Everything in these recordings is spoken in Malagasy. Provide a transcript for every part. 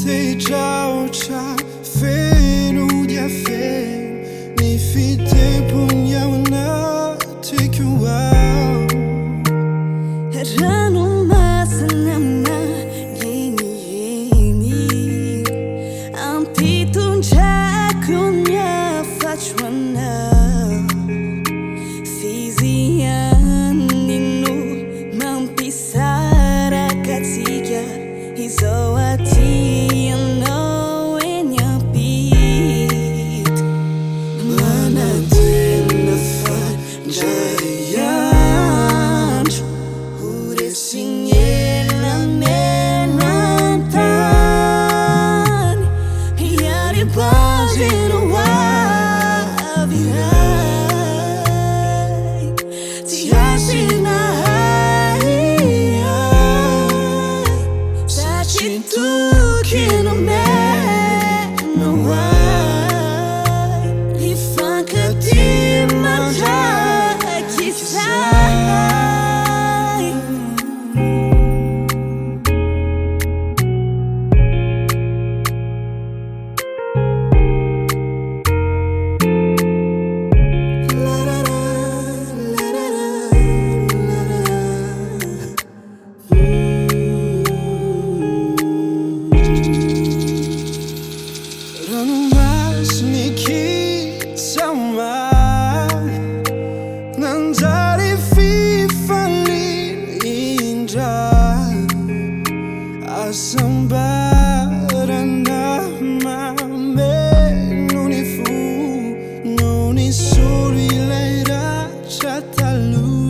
te ciao ciao fenu dia fen ni fite punya wana take you out Ranomasina yini yini anti tunja kunya fachwana fizian ninu mampisara katika Izoati know in your beat Mana tena fan giant Ure signela menantan Yari bazino wavirai Tiasina tu che non me non vuoi li fa che ti mangia chissà Sambara nama me non è fu non è solo lei da chatalu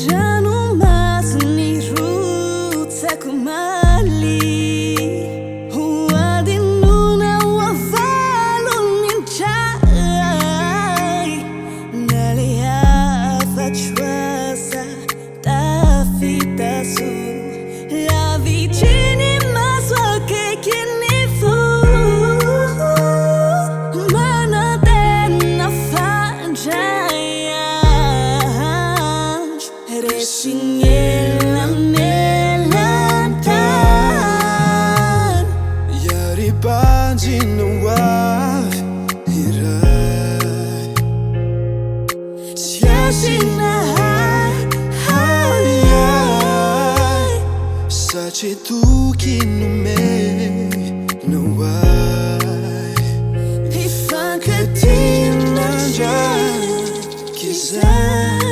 Ranomasina rutsa kumali Huadi nuna wafalo ninjai Nalia fachwasa tafita su La vicini ma so che ne fu Mana tenna fangiai Resignela melantan Yari banji no waf irai Siasina Saci tu che non me non vai E fa che ti mangia chi sai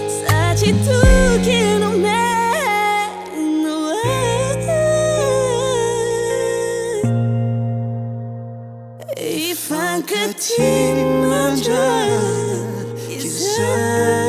Saci tu che non me non vuoi E fa che ti mangia chi sai